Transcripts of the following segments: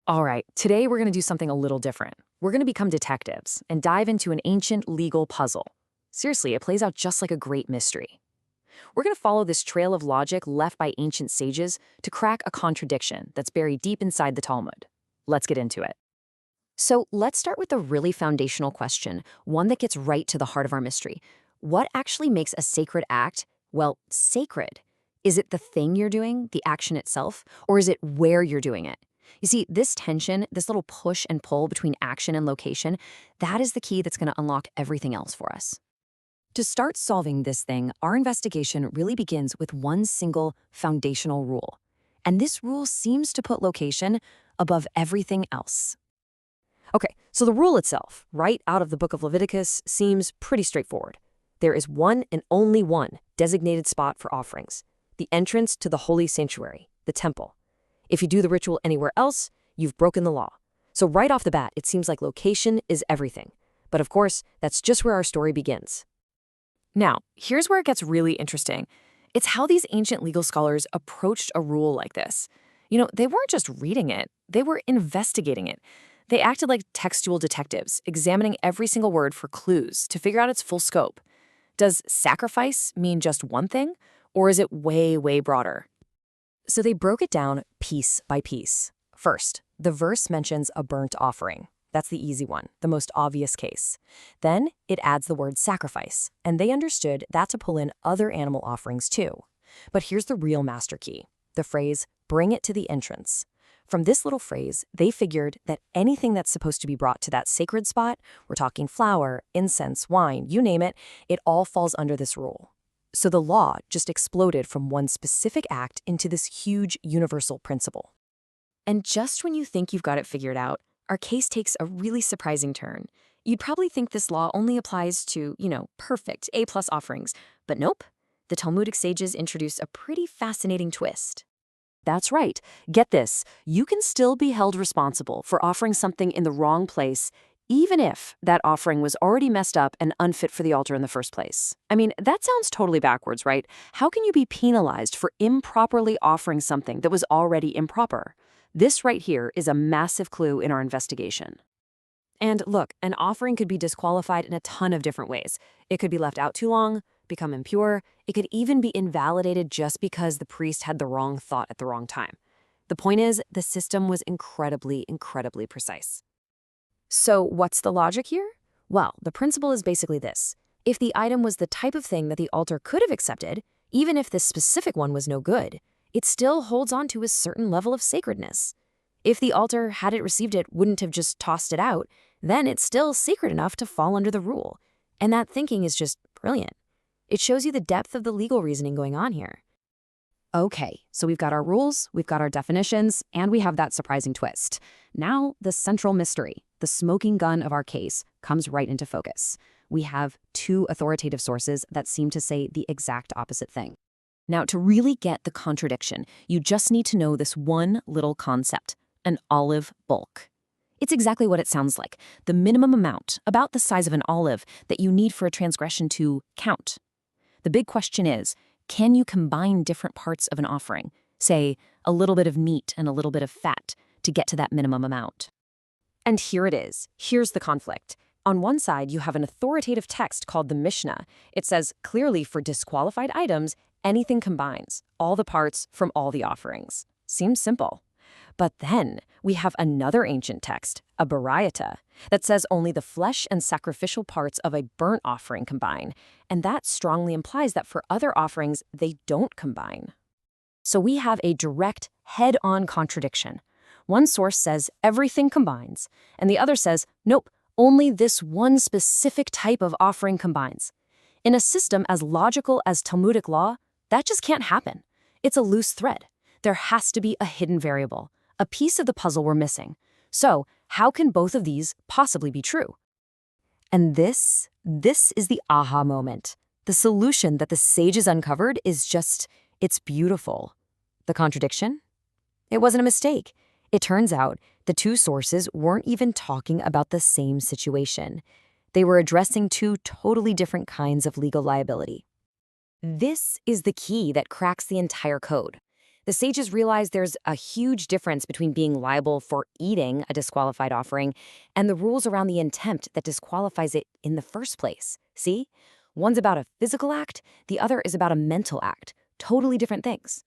All right, today we're going to do something a little different. We're going to become detectives and dive into an ancient legal puzzle. Seriously, it plays out just like a great mystery. We're going to follow this trail of logic left by ancient sages to crack a contradiction that's buried deep inside the Talmud. Let's get into it. So let's start with a really foundational question, one that gets right to the heart of our mystery. What actually makes a sacred act, well, sacred? Is it the thing you're doing, the action itself, or is it where you're doing it? You see, this tension, this little push and pull between action and location, that is the key that's going to unlock everything else for us. To start solving this thing, our investigation really begins with one single foundational rule. And this rule seems to put location above everything else. Okay, so the rule itself, right out of the book of Leviticus, seems pretty straightforward. There is one and only one designated spot for offerings, the entrance to the holy sanctuary, the temple. If you do the ritual anywhere else, you've broken the law. So right off the bat, it seems like location is everything. But of course, that's just where our story begins. Now, here's where it gets really interesting. It's how these ancient legal scholars approached a rule like this. They weren't just reading it, they were investigating it. They acted like textual detectives, examining every single word for clues to figure out its full scope. Does sacrifice mean just one thing, or is it way, way broader? So they broke it down piece by piece. First, the verse mentions a burnt offering. That's the easy one, the most obvious case. Then it adds the word sacrifice, and they understood that to pull in other animal offerings too. But here's the real master key, the phrase, bring it to the entrance. From this little phrase, they figured that anything that's supposed to be brought to that sacred spot, we're talking flour, incense, wine, you name it, it all falls under this rule. So the law just exploded from one specific act into this huge universal principle. And just when you think you've got it figured out, our case takes a really surprising turn. You'd probably think this law only applies to, perfect A-plus offerings. But nope, the Talmudic sages introduce a pretty fascinating twist. That's right. Get this. You can still be held responsible for offering something in the wrong place, even if that offering was already messed up and unfit for the altar in the first place. I mean, that sounds totally backwards, right? How can you be penalized for improperly offering something that was already improper? This right here is a massive clue in our investigation. And look, an offering could be disqualified in a ton of different ways. It could be left out too long, become impure. It could even be invalidated just because the priest had the wrong thought at the wrong time. The point is, the system was incredibly, incredibly precise. So what's the logic here? Well, the principle is basically this. If the item was the type of thing that the altar could have accepted, even if this specific one was no good, it still holds on to a certain level of sacredness. If the altar, had it received it, wouldn't have just tossed it out, then it's still sacred enough to fall under the rule. And that thinking is just brilliant. It shows you the depth of the legal reasoning going on here. Okay, so we've got our rules, we've got our definitions, and we have that surprising twist. Now, the central mystery, the smoking gun of our case, comes right into focus. We have two authoritative sources that seem to say the exact opposite thing. Now, to really get the contradiction, you just need to know this one little concept, an olive bulk. It's exactly what it sounds like, the minimum amount, about the size of an olive, that you need for a transgression to count. The big question is, can you combine different parts of an offering, say, a little bit of meat and a little bit of fat, to get to that minimum amount? And here it is. Here's the conflict. On one side, you have an authoritative text called the Mishna. It says, clearly for disqualified items, anything combines, all the parts from all the offerings. Seems simple. But then we have another ancient text, a Baraita, that says only the flesh and sacrificial parts of a burnt offering combine, and that strongly implies that for other offerings, they don't combine. So we have a direct, head-on contradiction. One source says everything combines, and the other says, nope, only this one specific type of offering combines. In a system as logical as Talmudic law, that just can't happen. It's a loose thread. There has to be a hidden variable, a piece of the puzzle we're missing. So, how can both of these possibly be true? And this is the aha moment. The solution that the sages uncovered is just, it's beautiful. The contradiction? It wasn't a mistake. It turns out the two sources weren't even talking about the same situation. They were addressing two totally different kinds of legal liability. This is the key that cracks the entire code. The sages realized there's a huge difference between being liable for eating a disqualified offering and the rules around the intent that disqualifies it in the first place. See? One's about a physical act, the other is about a mental act. Totally different things.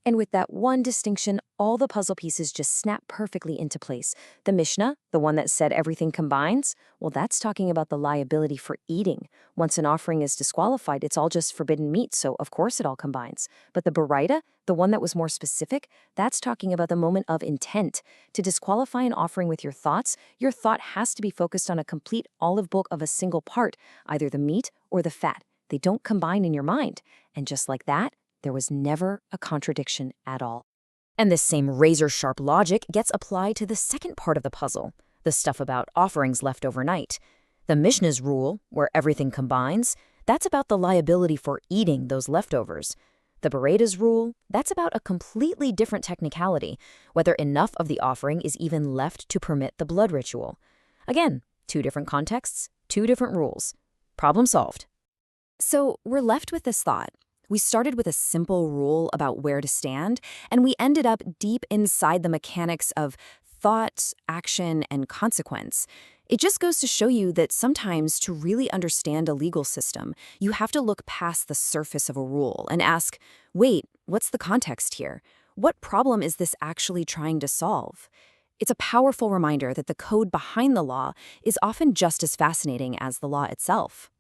And with that one distinction, all the puzzle pieces just snap perfectly into place. The Mishna, the one that said everything combines, well, that's talking about the liability for eating. Once an offering is disqualified, it's all just forbidden meat, so of course it all combines. But the Baraita, the one that was more specific, that's talking about the moment of intent. To disqualify an offering with your thought has to be focused on a complete olive bulk of a single part, either the meat or the fat. They don't combine in your mind. And just like that, there was never a contradiction at all. And this same razor-sharp logic gets applied to the second part of the puzzle, the stuff about offerings left overnight. The Mishnah's rule, where everything combines, that's about the liability for eating those leftovers. The Baraita's rule, that's about a completely different technicality, whether enough of the offering is even left to permit the blood ritual. Again, two different contexts, two different rules. Problem solved. So we're left with this thought. We started with a simple rule about where to stand, and we ended up deep inside the mechanics of thought, action, and consequence. It just goes to show you that sometimes to really understand a legal system, you have to look past the surface of a rule and ask, wait, what's the context here? What problem is this actually trying to solve? It's a powerful reminder that the code behind the law is often just as fascinating as the law itself.